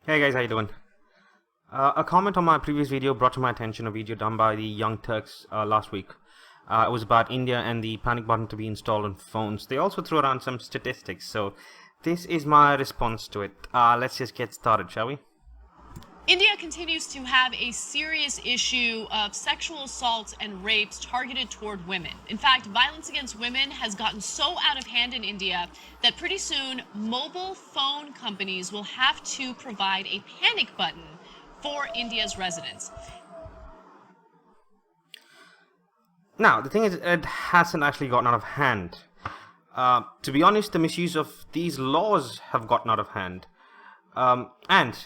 Hey guys, how you doing? A comment on my previous video brought to my attention a video done by the young Turks last week. It was about India and the panic button to be installed on phones. They also threw around some statistics, so this is my response to it. Let's just get started, shall we? India continues to have a serious issue of sexual assaults and rapes targeted toward women. In fact, violence against women has gotten so out of hand in India that pretty soon mobile phone companies will have to provide a panic button for India's residents. Now, the thing is, it hasn't actually gotten out of hand. To be honest, the misuse of these laws have gotten out of hand. And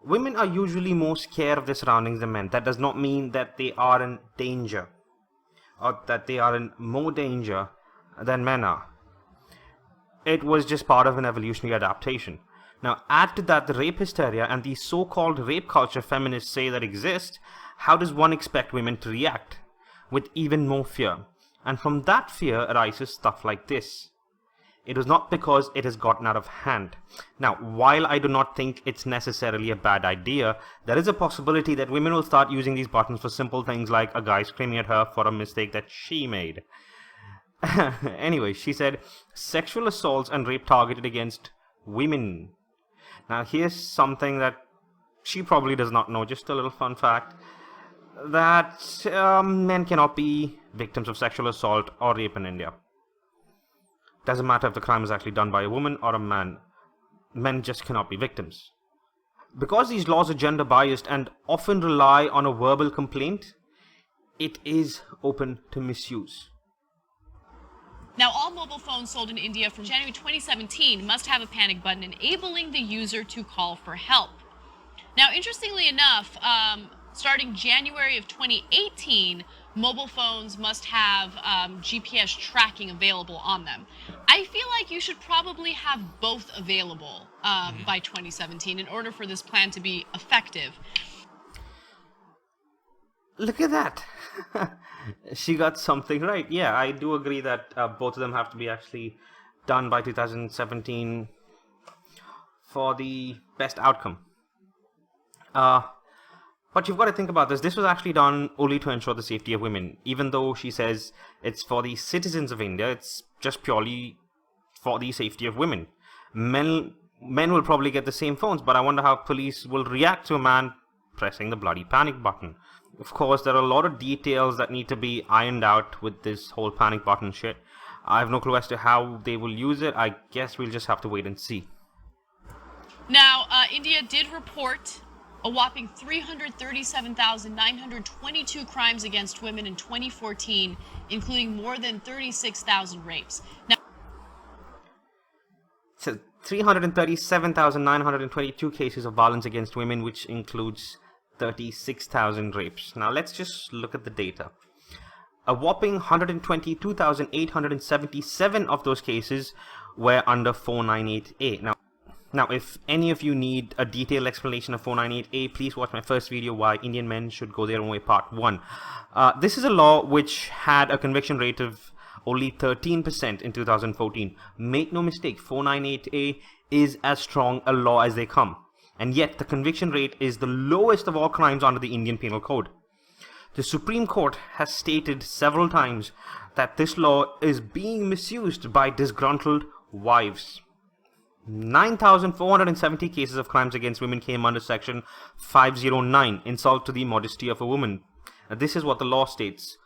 women are usually more scared of their surroundings than men. That does not mean that they are in danger, or that they are in more danger than men are. It was just part of an evolutionary adaptation. Now, add to that the rape hysteria and the so-called rape culture feminists say that exist. How does one expect women to react? With even more fear. And from that fear arises stuff like this. It was not because it has gotten out of hand. Now, while I do not think it's necessarily a bad idea, there is a possibility that women will start using these buttons for simple things like a guy screaming at her for a mistake that she made. Anyway, she said, sexual assaults and rape targeted against women. Now, here's something that she probably does not know, just a little fun fact, that men cannot be victims of sexual assault or rape in India. Doesn't matter if the crime is actually done by a woman or a man. Men just cannot be victims. Because these laws are gender biased and often rely on a verbal complaint, it is open to misuse. Now, all mobile phones sold in India from January 2017 must have a panic button enabling the user to call for help. Now, interestingly enough, starting January of 2018, mobile phones must have GPS tracking available on them. I feel like you should probably have both available by 2017 in order for this plan to be effective. Look at that. She got something right. Yeah, I do agree that both of them have to be actually done by 2017 for the best outcome. But you've got to think about this. This was actually done only to ensure the safety of women. Even though she says it's for the citizens of India, it's just purely for the safety of women. Men will probably get the same phones, but I wonder how police will react to a man pressing the bloody panic button. Of course, there are a lot of details that need to be ironed out with this whole panic button shit. I have no clue as to how they will use it. I guess we'll just have to wait and see. Now, India did report a whopping 337,922 crimes against women in 2014, including more than 36,000 rapes. Now, so 337,922 cases of violence against women, which includes 36,000 rapes. Now let's just look at the data. A whopping 122,877 of those cases were under 498A. Now, if any of you need a detailed explanation of 498A, please watch my first video, Why Indian Men Should Go Their Own Way, Part 1. This is a law which had a conviction rate of only 13% in 2014. Make no mistake, 498A is as strong a law as they come. And yet, the conviction rate is the lowest of all crimes under the Indian Penal Code. The Supreme Court has stated several times that this law is being misused by disgruntled wives. 9,470 cases of crimes against women came under Section 509, insult to the modesty of a woman. Now, this is what the law states.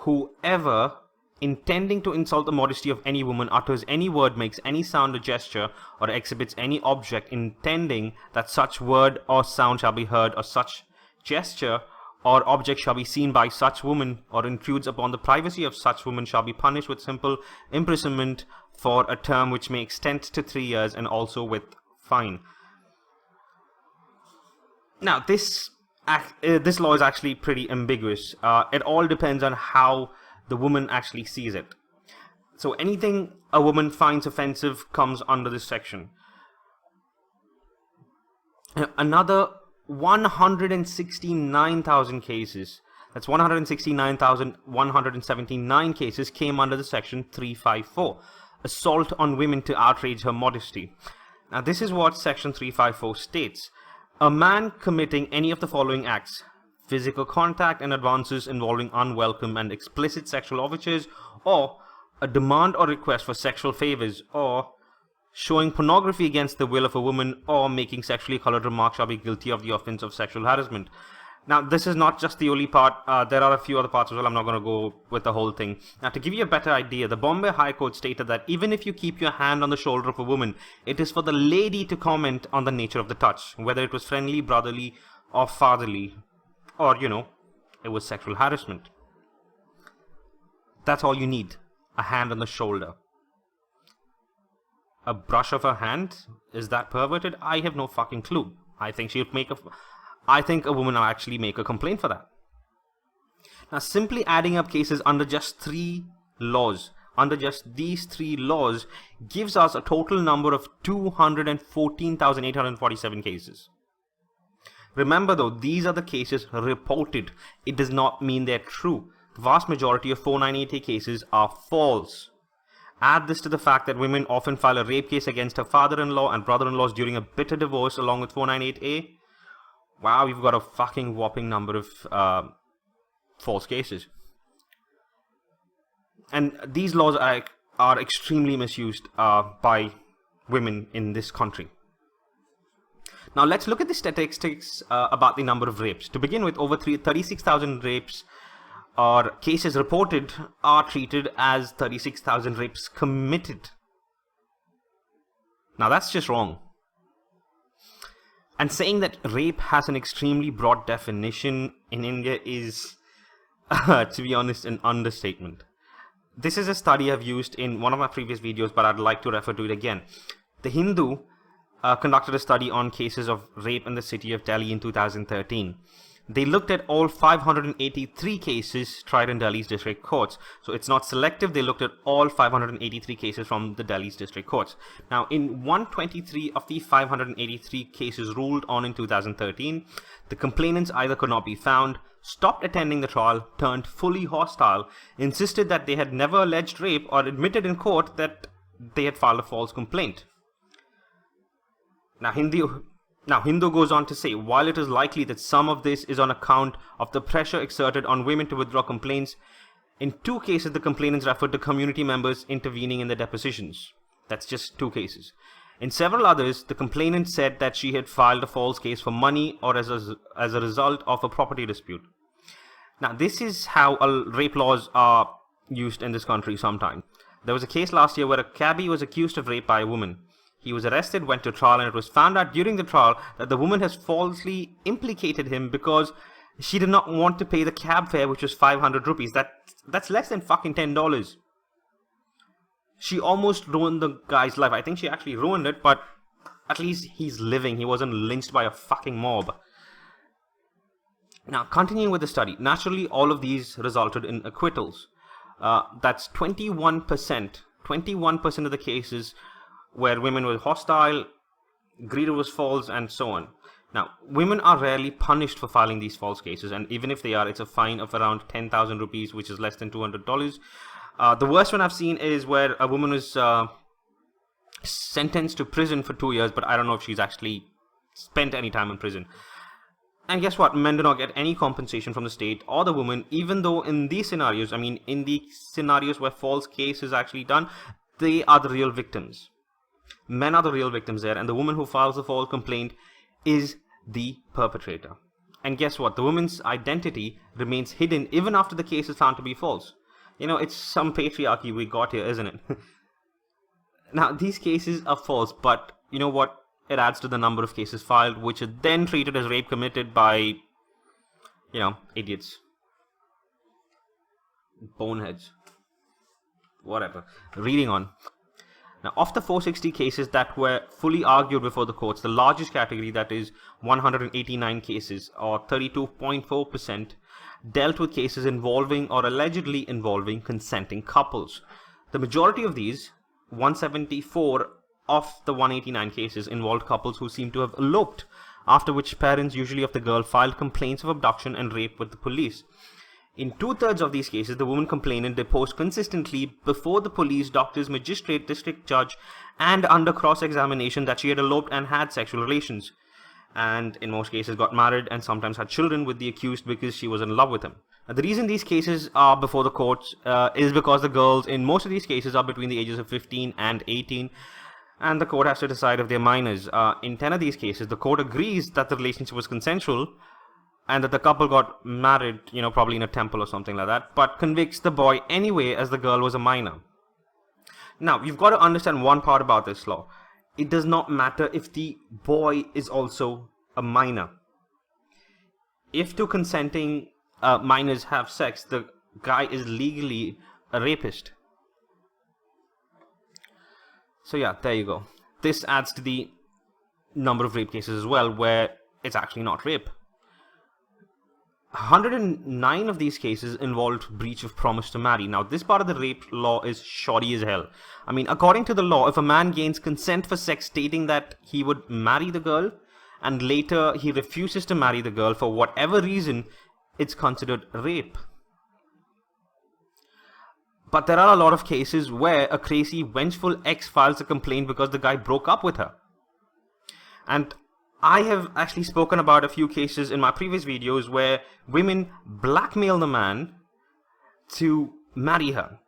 Whoever, intending to insult the modesty of any woman, utters any word, makes any sound or gesture, or exhibits any object intending that such word or sound shall be heard, or such gesture or object shall be seen by such woman, or intrudes upon the privacy of such woman, shall be punished with simple imprisonment for a term which may extend to 3 years, and also with fine. Now, this law is actually pretty ambiguous. It all depends on how the woman actually sees it. So anything a woman finds offensive comes under this section. Another 169,000 cases, that's 169,179 cases, came under the Section 354, assault on women to outrage her modesty. Now, this is what Section 354 states. A man committing any of the following acts: physical contact and advances involving unwelcome and explicit sexual overtures, or a demand or request for sexual favors, or showing pornography against the will of a woman, or making sexually colored remarks, shall be guilty of the offense of sexual harassment. Now, this is not just the only part. There are a few other parts as well. I'm not going to go with the whole thing. Now, to give you a better idea, the Bombay High Court stated that even if you keep your hand on the shoulder of a woman, it is for the lady to comment on the nature of the touch, whether it was friendly, brotherly, or fatherly, or, it was sexual harassment. That's all you need. A hand on the shoulder. A brush of her hand? Is that perverted? I have no fucking clue. I think a woman will actually make a complaint for that. Now, simply adding up cases under just these three laws, gives us a total number of 214,847 cases. Remember though, these are the cases reported. It does not mean they're true. The vast majority of 498A cases are false. Add this to the fact that women often file a rape case against her father-in-law and brother-in-laws during a bitter divorce along with 498A. Wow, we've got a fucking whopping number of false cases. And these laws are extremely misused by women in this country. Now let's look at the statistics about the number of rapes. To begin with, over 36,000 rapes or cases reported are treated as 36,000 rapes committed. Now that's just wrong. And saying that rape has an extremely broad definition in India is, to be honest, an understatement. This is a study I've used in one of my previous videos, but I'd like to refer to it again. The Hindu conducted a study on cases of rape in the city of Delhi in 2013. They looked at all 583 cases tried in Delhi's district courts. So it's not selective. They looked at all 583 cases from the Delhi's district courts. Now, in 123 of the 583 cases ruled on in 2013, the complainants either could not be found, stopped attending the trial, turned fully hostile, insisted that they had never alleged rape, or admitted in court that they had filed a false complaint. Now, Hindu goes on to say, while it is likely that some of this is on account of the pressure exerted on women to withdraw complaints, in 2 cases the complainants referred to community members intervening in the depositions. That's just 2 cases. In several others, the complainant said that she had filed a false case for money or as a result of a property dispute. Now, this is how rape laws are used in this country sometimes. There was a case last year where a cabbie was accused of rape by a woman. He was arrested, went to trial, and it was found out during the trial that the woman has falsely implicated him because she did not want to pay the cab fare, which was 500 rupees. That's less than fucking $10. She almost ruined the guy's life. I think she actually ruined it, but at least he's living. He wasn't lynched by a fucking mob. Now, continuing with the study, naturally all of these resulted in acquittals. That's 21%. 21% of the cases where women were hostile, greed was false, and so on. Now, women are rarely punished for filing these false cases, and even if they are, it's a fine of around 10,000 rupees, which is less than $200. The worst one I've seen is where a woman was sentenced to prison for 2 years, but I don't know if she's actually spent any time in prison. And guess what? Men do not get any compensation from the state or the woman, even though in these scenarios, in the scenarios where false case is actually done, they are the real victims. Men are the real victims there, and the woman who files the false complaint is the perpetrator. And guess what? The woman's identity remains hidden even after the case is found to be false. It's some patriarchy we got here, isn't it? Now, these cases are false, but you know what? It adds to the number of cases filed, which are then treated as rape committed by, idiots. Boneheads. Whatever. Reading on. Now, of the 460 cases that were fully argued before the courts, the largest category, that is 189 cases, or 32.4%, dealt with cases involving or allegedly involving consenting couples. The majority of these, 174 of the 189 cases, involved couples who seem to have eloped, after which parents, usually of the girl, filed complaints of abduction and rape with the police. In 2/3 of these cases, the woman complainant deposed consistently before the police, doctors, magistrate, district judge, and under cross-examination that she had eloped and had sexual relations. And in most cases got married and sometimes had children with the accused because she was in love with him. The reason these cases are before the courts is because the girls in most of these cases are between the ages of 15 and 18, and the court has to decide if they're minors. In 10 of these cases, the court agrees that the relationship was consensual and that the couple got married, probably in a temple or something like that, but convicts the boy anyway as the girl was a minor. Now, you've got to understand one part about this law. It does not matter if the boy is also a minor. If two consenting minors have sex, the guy is legally a rapist. So yeah, there you go. This adds to the number of rape cases as well, where it's actually not rape. 109 of these cases involved breach of promise to marry. Now, this part of the rape law is shoddy as hell. I mean, according to the law, if a man gains consent for sex stating that he would marry the girl, and later he refuses to marry the girl for whatever reason, it's considered rape. But there are a lot of cases where a crazy, vengeful ex files a complaint because the guy broke up with her. And I have actually spoken about a few cases in my previous videos where women blackmail the man to marry her.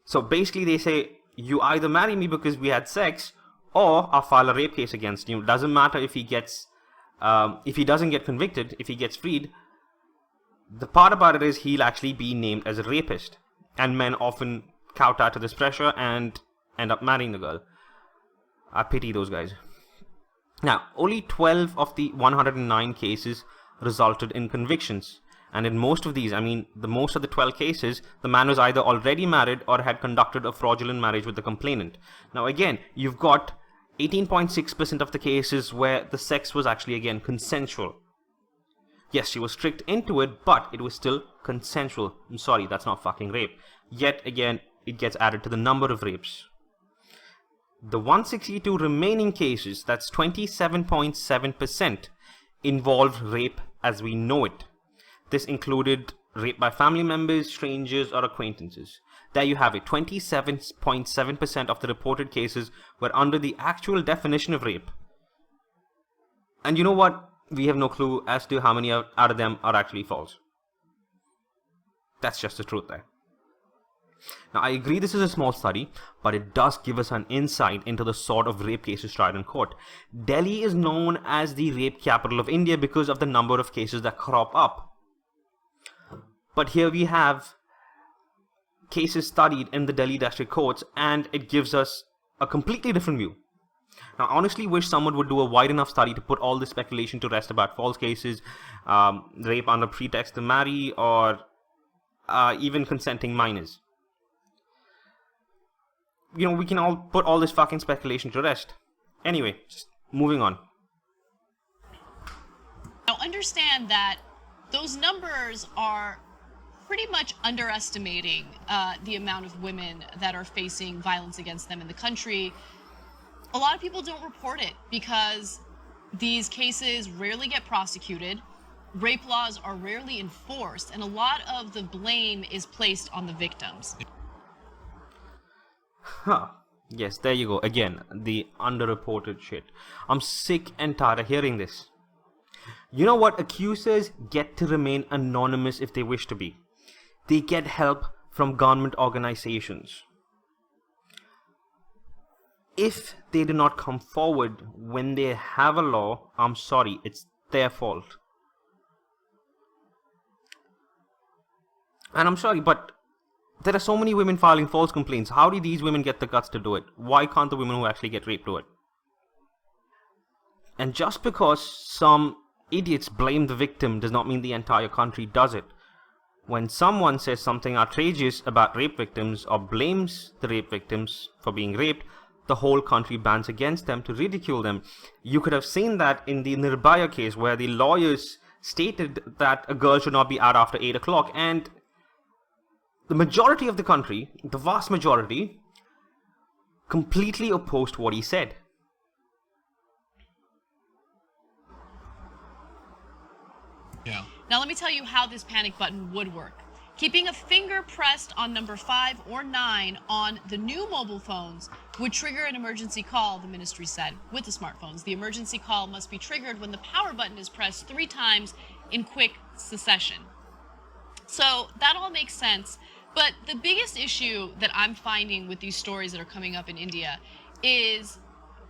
So basically they say, you either marry me because we had sex, or I'll file a rape case against you. Doesn't matter if he doesn't get convicted, if he gets freed. The part about it is he'll actually be named as a rapist. And men often kowtow to this pressure and end up marrying the girl. I pity those guys. Now, only 12 of the 109 cases resulted in convictions. And in most of these, most of the 12 cases, the man was either already married or had conducted a fraudulent marriage with the complainant. Now again, you've got 18.6% of the cases where the sex was actually, again, consensual. Yes, she was tricked into it, but it was still consensual. I'm sorry, that's not fucking rape. Yet again, it gets added to the number of rapes. The 162 remaining cases, that's 27.7%, involved rape as we know it. This included rape by family members, strangers, or acquaintances. There you have it. 27.7% of the reported cases were under the actual definition of rape. And you know what? We have no clue as to how many out of them are actually false. That's just the truth there. Now, I agree this is a small study, but it does give us an insight into the sort of rape cases tried in court. Delhi is known as the rape capital of India because of the number of cases that crop up. But here we have cases studied in the Delhi district courts, and it gives us a completely different view. Now, I honestly wish someone would do a wide enough study to put all this speculation to rest about false cases, rape under pretext to marry, or even consenting minors. We can all put all this fucking speculation to rest. Anyway, just moving on. Now, understand that those numbers are pretty much underestimating the amount of women that are facing violence against them in the country. A lot of people don't report it because these cases rarely get prosecuted, rape laws are rarely enforced, and a lot of the blame is placed on the victims. Huh. Yes, there you go. Again, the underreported shit. I'm sick and tired of hearing this. You know what? Accusers get to remain anonymous if they wish to be. They get help from government organizations. If they do not come forward when they have a law, I'm sorry, it's their fault. And I'm sorry, but there are so many women filing false complaints. How do these women get the guts to do it? Why can't the women who actually get raped do it? And just because some idiots blame the victim does not mean the entire country does it. When someone says something outrageous about rape victims or blames the rape victims for being raped, the whole country bands against them to ridicule them. You could have seen that in the Nirbhaya case where the lawyers stated that a girl should not be out after 8 o'clock, and the majority of the country, the vast majority, completely opposed what he said. Yeah. Now let me tell you how this panic button would work. Keeping a finger pressed on number 5 or 9 on the new mobile phones would trigger an emergency call, the ministry said. With the smartphones, the emergency call must be triggered when the power button is pressed 3 times in quick succession. So that all makes sense. But the biggest issue that I'm finding with these stories that are coming up in India is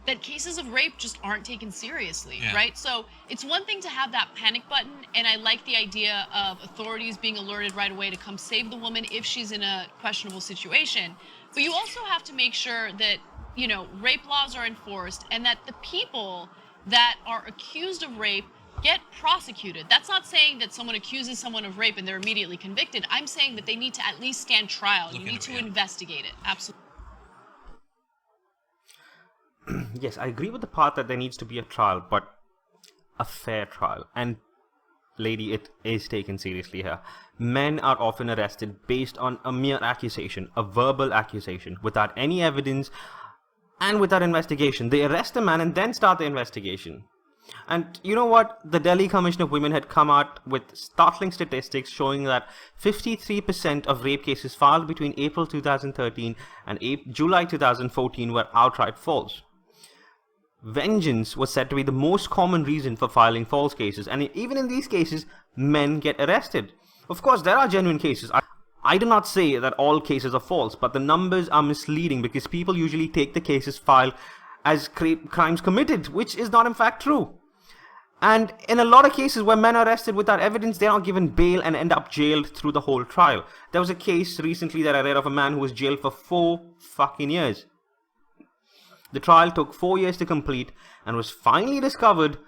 that cases of rape just aren't taken seriously, right? So it's one thing to have that panic button, and I like the idea of authorities being alerted right away to come save the woman if she's in a questionable situation. But you also have to make sure that, you know, rape laws are enforced and that the people that are accused of rape get prosecuted. That's not saying that someone accuses someone of rape and they're immediately convicted. I'm saying that they need to at least stand trial. You need to investigate it. Absolutely. Yes, I agree with the part that there needs to be a trial, but a fair trial. And, lady, it is taken seriously here. Men are often arrested based on a mere accusation, a verbal accusation, without any evidence and without investigation. They arrest a man and then start the investigation. And you know what? The Delhi Commission of Women had come out with startling statistics showing that 53% of rape cases filed between April 2013 and July 2014 were outright false. Vengeance was said to be the most common reason for filing false cases, and even in these cases, men get arrested. Of course, there are genuine cases. I do not say that all cases are false, but the numbers are misleading because people usually take the cases filed as crimes committed, which is not in fact true. And in a lot of cases where men are arrested without evidence, they are given bail and end up jailed through the whole trial. There was a case recently that I read of a man who was jailed for 4 fucking years. The trial took 4 years to complete and was finally discovered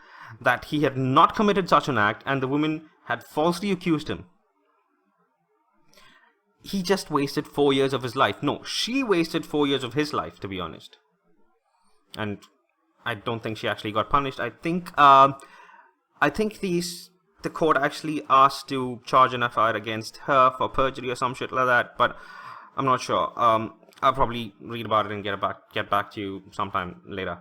that he had not committed such an act and the woman had falsely accused him. He just wasted 4 years of his life. No, she wasted 4 years of his life, to be honest. And I don't think she actually got punished. I think the court actually asked to charge an FIR against her for perjury or some shit like that, but I'm not sure. I'll probably read about it and get back to you sometime later.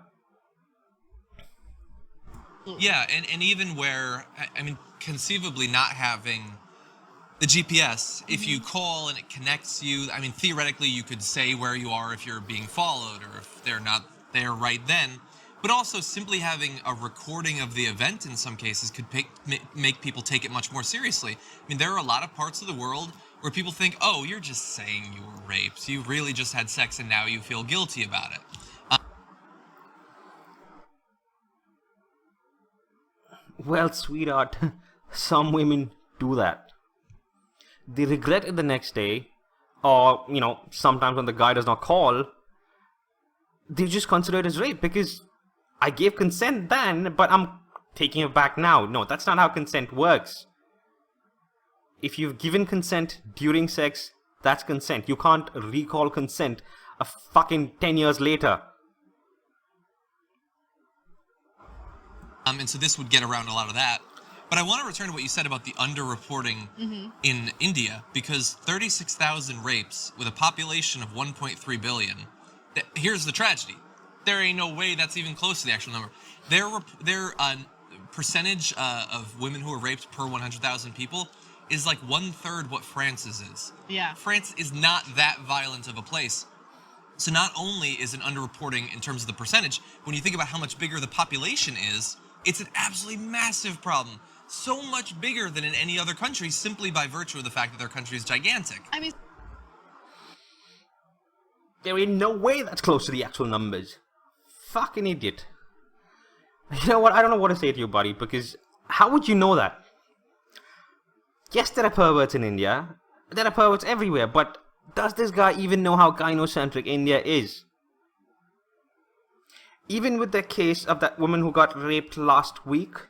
Yeah, and even where, I mean, conceivably not having the GPS, if you call and it connects you, I mean, theoretically you could say where you are if you're being followed or if they're not there right then, but also simply having a recording of the event in some cases could make people take it much more seriously. I mean, there are a lot of parts of the world where people think, oh, you're just saying you were raped. You really just had sex and now you feel guilty about it. Well, sweetheart, some women do that. They regret it the next day, or, you know, sometimes when the guy does not call, they just consider it as rape because I gave consent then, but I'm taking it back now. No, that's not how consent works. If you've given consent during sex, that's consent. You can't recall consent a fucking 10 years later. And so this would get around a lot of that. But I want to return to what you said about the underreporting in India, because 36,000 rapes with a population of 1.3 billion. Here's the tragedy. There ain't no way that's even close to the actual number. Their percentage of women who are raped per 100,000 people is like 1/3 what France's is. Yeah. France is not that violent of a place. So not only is it underreporting in terms of the percentage, when you think about how much bigger the population is, it's an absolutely massive problem. So much bigger than in any other country simply by virtue of the fact that their country is gigantic. I mean, there ain't no way that's close to the actual numbers. Fucking idiot. You know what? I don't know what to say to you, buddy, because how would you know that? Yes, there are perverts in India. There are perverts everywhere, but does this guy even know how gynocentric India is? Even with the case of that woman who got raped last week,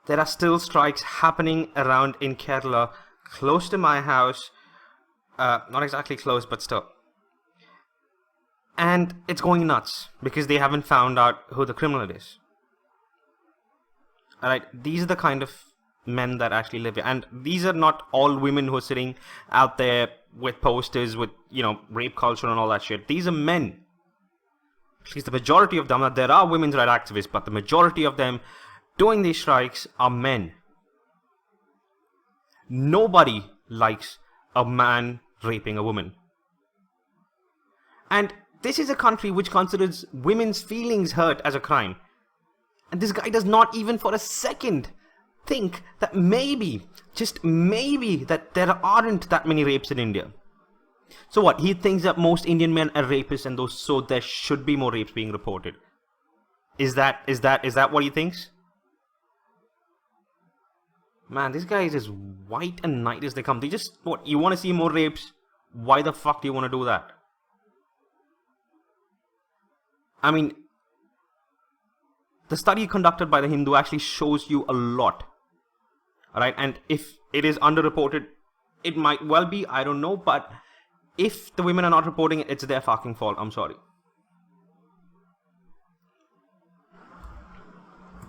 there are still strikes happening around in Kerala, close to my house. Not exactly close, but still. And it's going nuts, because they haven't found out who the criminal is. Alright, these are the kind of men that actually live here. And these are not all women who are sitting out there with posters with, you know, rape culture and all that shit. These are men. At least the majority of them. There are women's rights activists, but the majority of them doing these strikes are men. Nobody likes a man raping a woman. And this is a country which considers women's feelings hurt as a crime. And this guy does not even for a second think that maybe, just maybe, that there aren't that many rapes in India. So what? He thinks that most Indian men are rapists, and so there should be more rapes being reported. Is that what he thinks? Man, this guy is as white and knight as they come. They just, what, you want to see more rapes? Why the fuck do you want to do that? I mean, the study conducted by the Hindu actually shows you a lot. Alright, and if it is underreported, it might well be, I don't know, but if the women are not reporting it, it's their fucking fault. I'm sorry.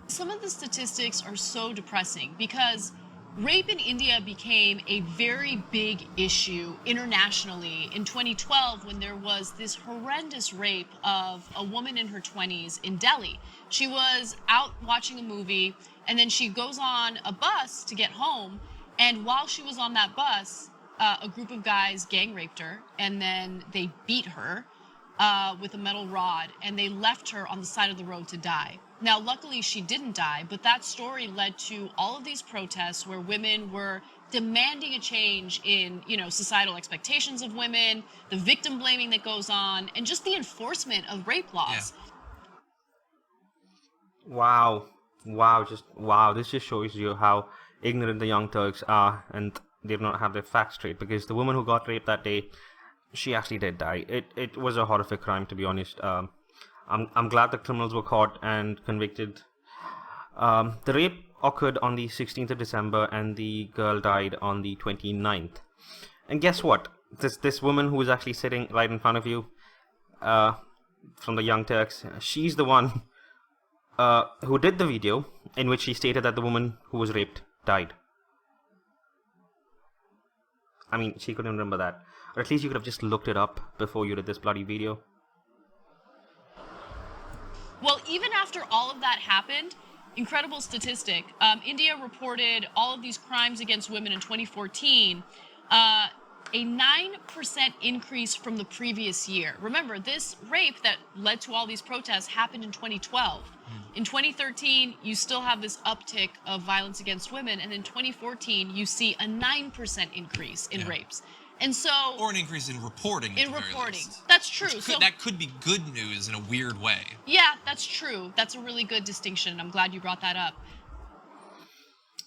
Some of the statistics are so depressing because rape in India became a very big issue internationally in 2012 when there was this horrendous rape of a woman in her 20s in Delhi. She was out watching a movie and then she goes on a bus to get home, and while she was on that bus, a group of guys gang raped her, and then they beat her with a metal rod, and they left her on the side of the road to die. Now, luckily, she didn't die, but that story led to all of these protests where women were demanding a change in, societal expectations of women, the victim blaming that goes on, and just the enforcement of rape laws. Yeah. Wow. This just shows you how ignorant the young Turks are, and they do not have their facts straight, because the woman who got raped that day, she actually did die. It was a horrific crime, to be honest. I'm glad the criminals were caught and convicted. The rape occurred on the 16th of December, and the girl died on the 29th. And guess what? This woman who is actually sitting right in front of you, from the Young Turks, she's the one who did the video in which she stated that the woman who was raped died. I mean, she couldn't remember that. Or at least you could have just looked it up before you did this bloody video. Well, even after all of that happened, incredible statistic, India reported all of these crimes against women in 2014, a 9% increase from the previous year. Remember, this rape that led to all these protests happened in 2012. In 2013, you still have this uptick of violence against women, and in 2014, you see a 9% increase in rapes. And so, or an increase in reporting. In reporting, that's true. That could be good news in a weird way. Yeah, that's true. That's a really good distinction. I'm glad you brought that up.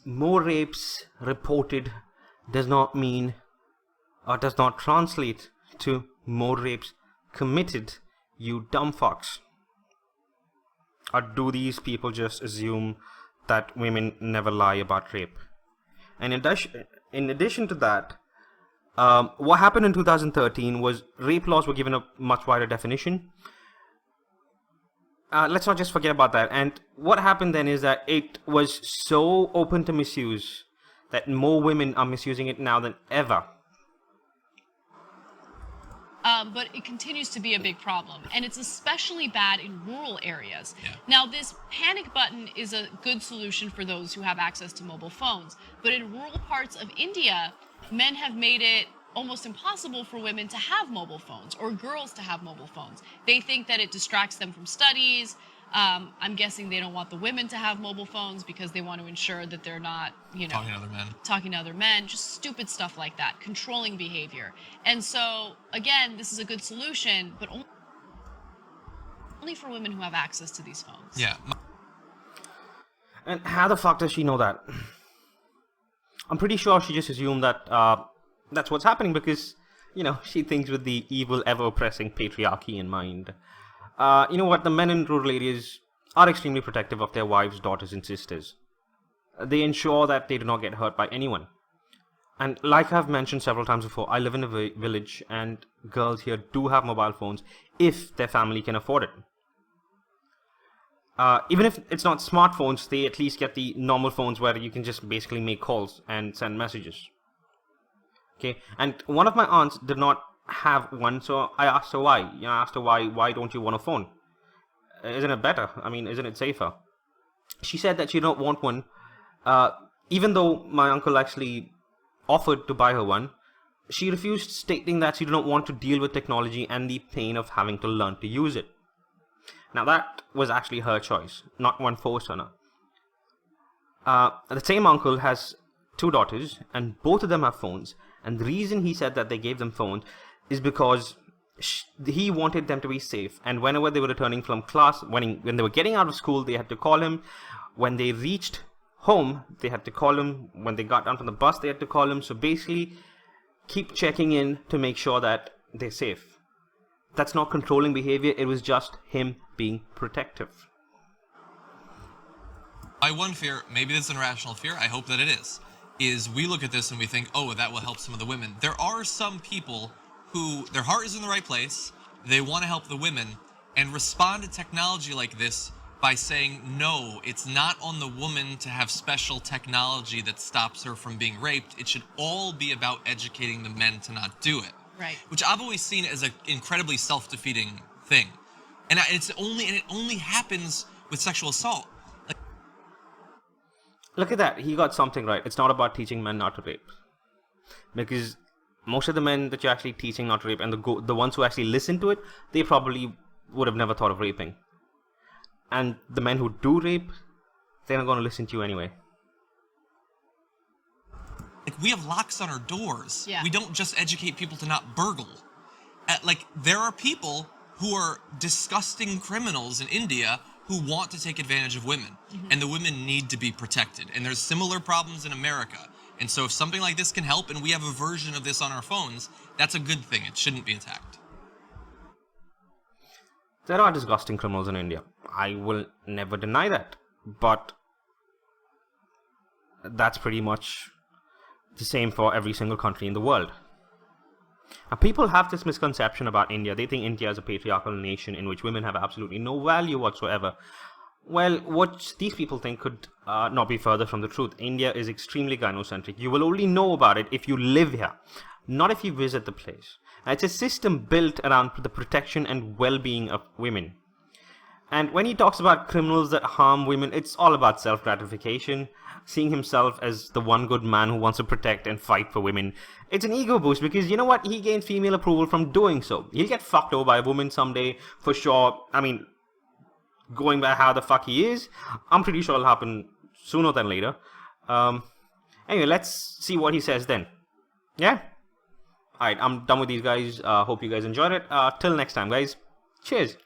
More rapes reported does not mean, or does not translate to more rapes committed, you dumb fucks. Or do these people just assume that women never lie about rape? And in addition to that, what happened in 2013 was rape laws were given a much wider definition. Let's not just forget about that. And what happened then is that it was so open to misuse that more women are misusing it now than ever. But it continues to be a big problem, and it's especially bad in rural areas. Yeah. Now, this panic button is a good solution for those who have access to mobile phones, but in rural parts of India, men have made it almost impossible for women to have mobile phones, or girls to have mobile phones. They think that it distracts them from studies. I'm guessing they don't want the women to have mobile phones because they want to ensure that they're not, talking to other men, just stupid stuff like that, controlling behavior. And so, again, this is a good solution, but only for women who have access to these phones. Yeah. And how the fuck does she know that? I'm pretty sure she just assumed that that's what's happening because, she thinks with the evil, ever-oppressing patriarchy in mind. You know what? The men in rural areas are extremely protective of their wives, daughters, and sisters. They ensure that they do not get hurt by anyone. And like I've mentioned several times before, I live in a village, and girls here do have mobile phones if their family can afford it. Even if it's not smartphones, they at least get the normal phones where you can just basically make calls and send messages. Okay, and one of my aunts did not have one, so I asked her why. I asked her why don't you want a phone? Isn't it better? I mean, isn't it safer? She said that she don't want one, even though my uncle actually offered to buy her one, she refused, stating that she did not want to deal with technology and the pain of having to learn to use it. Now that was actually her choice, not one forced on her. The same uncle has 2 daughters, and both of them have phones. And the reason he said that they gave them phones is because he wanted them to be safe. And whenever they were returning from class, when they were getting out of school, they had to call him. When they reached home, they had to call him. When they got down from the bus, they had to call him. So basically, keep checking in to make sure that they're safe. That's not controlling behavior. It was just him being protective. My one fear, maybe this is an irrational fear, I hope that it is we look at this and we think, oh, that will help some of the women. There are some people who, their heart is in the right place, they want to help the women, and respond to technology like this by saying, no, it's not on the woman to have special technology that stops her from being raped. It should all be about educating the men to not do it. Right. Which I've always seen as an incredibly self-defeating thing. And it only happens with sexual assault. Look at that. He got something right. It's not about teaching men not to rape. Because most of the men that you're actually teaching not to rape, and the ones who actually listen to it, they probably would have never thought of raping. And the men who do rape, they're not going to listen to you anyway. Like, we have locks on our doors. Yeah. We don't just educate people to not burgle. There are people who are disgusting criminals in India who want to take advantage of women. Mm-hmm. And the women need to be protected. And there's similar problems in America. And so if something like this can help, and we have a version of this on our phones, that's a good thing. It shouldn't be attacked. There are disgusting criminals in India. I will never deny that. But that's pretty much the same for every single country in the world. Now, people have this misconception about India. They think India is a patriarchal nation in which women have absolutely no value whatsoever. Well, what these people think could not be further from the truth. India is extremely gynocentric. You will only know about it if you live here, not if you visit the place. Now, it's a system built around the protection and well-being of women. And when he talks about criminals that harm women, it's all about self-gratification, seeing himself as the one good man who wants to protect and fight for women. It's an ego boost because, you know what, he gains female approval from doing so. He'll get fucked over by a woman someday, for sure. I mean, going by how the fuck he is, I'm pretty sure it'll happen sooner than later. Anyway, let's see what he says then. Yeah? Alright, I'm done with these guys. Hope you guys enjoyed it. Till next time, guys. Cheers.